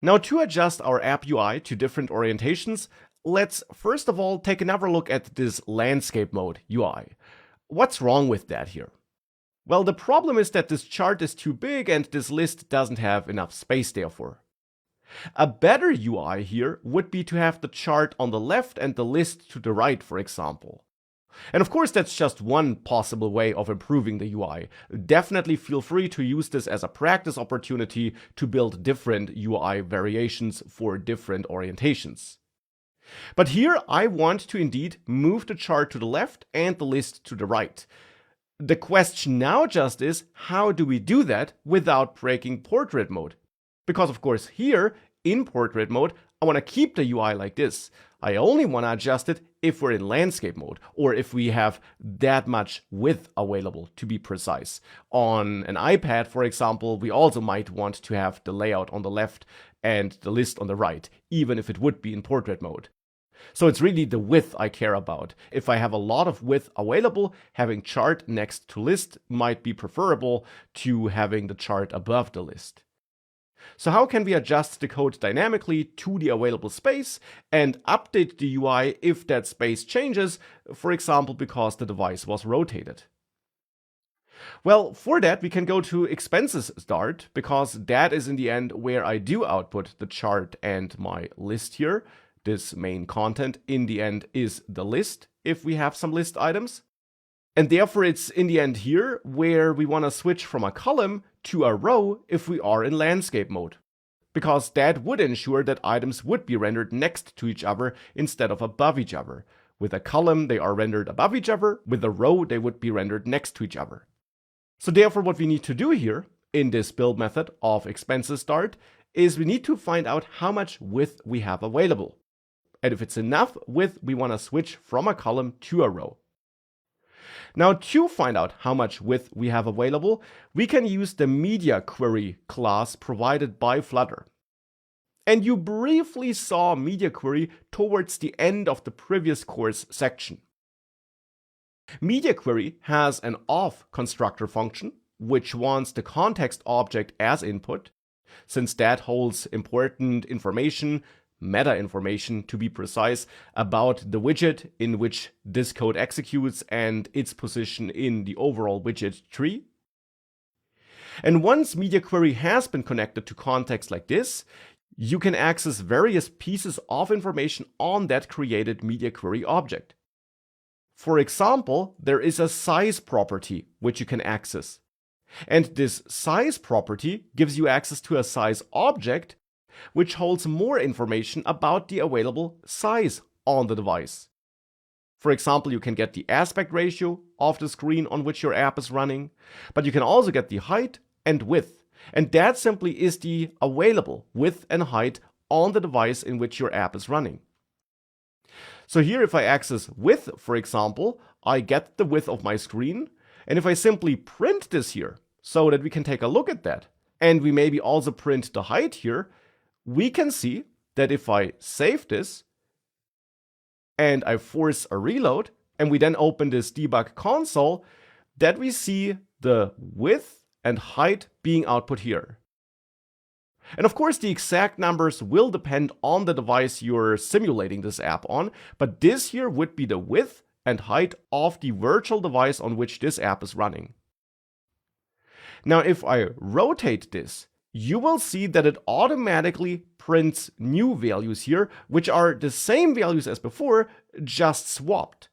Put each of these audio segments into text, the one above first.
Now, to adjust our app UI to different orientations, let's first of all take another look at this landscape mode UI. What's wrong with that here? Well, the problem is that this chart is too big and this list doesn't have enough space therefore. A better UI here would be to have the chart on the left and the list to the right, for example. And of course, that's just one possible way of improving the UI. Definitely feel free to use this as a practice opportunity to build different UI variations for different orientations. But here I want to indeed move the chart to the left and the list to the right. The question now just is, how do we do that without breaking portrait mode? Because of course here, in portrait mode, I want to keep the UI like this. I only want to adjust it if we're in landscape mode, or if we have that much width available, to be precise. On an iPad, for example, we also might want to have the layout on the left and the list on the right, even if it would be in portrait mode. So it's really the width I care about. If I have a lot of width available, having chart next to list might be preferable to having the chart above the list. So how can we adjust the code dynamically to the available space and update the UI if that space changes, for example, because the device was rotated? Well, for that, we can go to expenses start, because that is in the end where I do output the chart and my list here. This main content in the end is the list, if we have some list items. And therefore it's in the end here where we want to switch from a column to a row if we are in landscape mode. Because that would ensure that items would be rendered next to each other instead of above each other. With a column, they are rendered above each other. With a row, they would be rendered next to each other. So therefore what we need to do here in this build method of expenses start is we need to find out how much width we have available. And if it's enough width, we want to switch from a column to a row. Now, to find out how much width we have available, we can use the media query class provided by Flutter. And you briefly saw media query towards the end of the previous course section. Media query has an auth constructor function, which wants the context object as input, since that holds important information, meta information to be precise, about the widget in which this code executes and its position in the overall widget tree. And once media query has been connected to context like this, you can access various pieces of information on that created media query object. For example, there is a size property which you can access. And this size property gives you access to a size object which holds more information about the available size on the device. For example, you can get the aspect ratio of the screen on which your app is running, but you can also get the height and width, and that simply is the available width and height on the device in which your app is running. So here, if I access width, for example, I get the width of my screen, and if I simply print this here so that we can take a look at that, and we maybe also print the height here, we can see that if I save this and I force a reload and we then open this debug console, that we see the width and height being output here. And of course, the exact numbers will depend on the device you're simulating this app on, but this here would be the width and height of the virtual device on which this app is running. Now, if I rotate this, you will see that it automatically prints new values here, which are the same values as before, just swapped.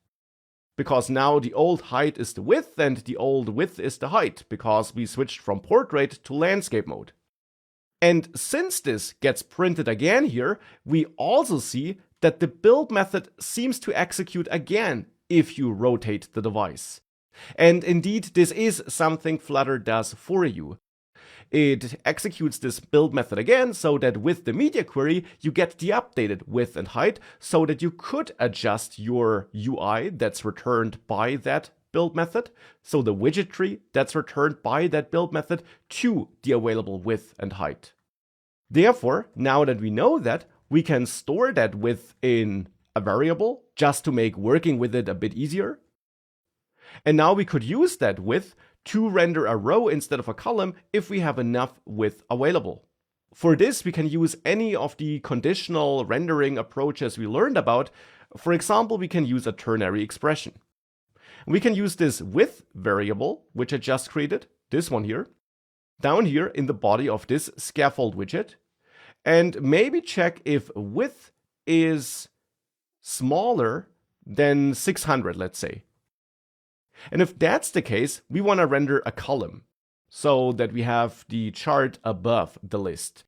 Because now the old height is the width and the old width is the height, because we switched from portrait to landscape mode. And since this gets printed again here, we also see that the build method seems to execute again if you rotate the device. And indeed, this is something Flutter does for you. It executes this build method again so that with the media query, you get the updated width and height so that you could adjust your UI that's returned by that build method, so the widget tree that's returned by that build method, to the available width and height. Therefore, now that we know that, we can store that width in a variable just to make working with it a bit easier. And now we could use that width to render a row instead of a column if we have enough width available. For this, we can use any of the conditional rendering approaches we learned about. For example, we can use a ternary expression. We can use this width variable, which I just created, this one here, down here in the body of this scaffold widget, and maybe check if width is smaller than 600, let's say. And if that's the case, we want to render a column so that we have the chart above the list.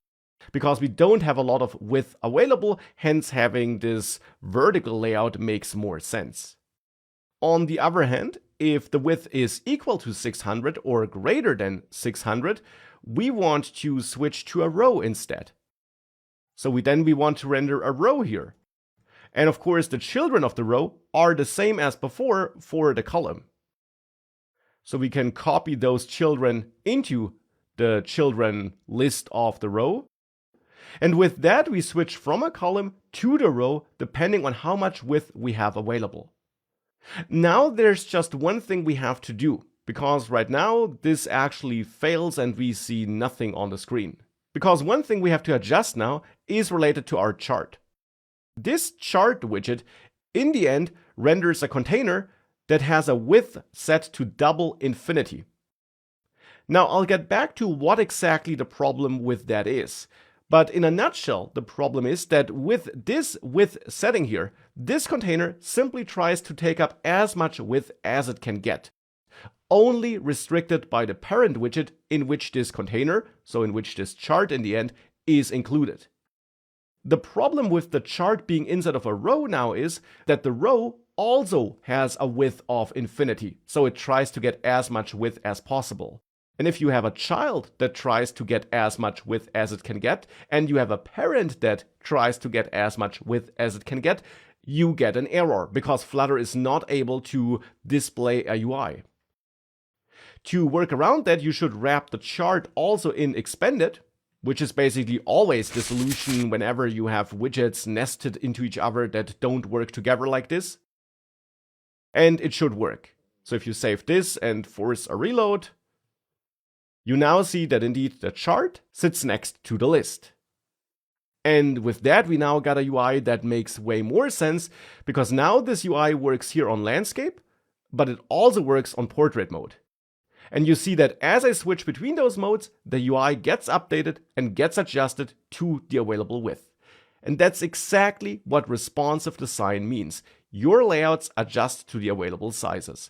Because we don't have a lot of width available, hence having this vertical layout makes more sense. On the other hand, if the width is equal to 600 or greater than 600, we want to switch to a row instead. So we want to render a row here. And of course, the children of the row are the same as before for the column. So we can copy those children into the children list of the row. And with that, we switch from a column to the row depending on how much width we have available. Now there's just one thing we have to do, because right now this actually fails and we see nothing on the screen. Because one thing we have to adjust now is related to our chart. This chart widget in the end renders a container that has a width set to double infinity. Now I'll get back to what exactly the problem with that is. But in a nutshell, the problem is that with this width setting here, this container simply tries to take up as much width as it can get, only restricted by the parent widget in which this container, so in which this chart in the end, is included. The problem with the chart being inside of a row now is that the row also has a width of infinity, so it tries to get as much width as possible. And if you have a child that tries to get as much width as it can get, and you have a parent that tries to get as much width as it can get, you get an error because Flutter is not able to display a UI. To work around that, you should wrap the chart also in expanded, which is basically always the solution whenever you have widgets nested into each other that don't work together like this. And it should work. So if you save this and force a reload, you now see that indeed the chart sits next to the list. And with that, we now got a UI that makes way more sense, because now this UI works here on landscape, but it also works on portrait mode. And you see that as I switch between those modes, the UI gets updated and gets adjusted to the available width. And that's exactly what responsive design means. Your layouts adjust to the available sizes.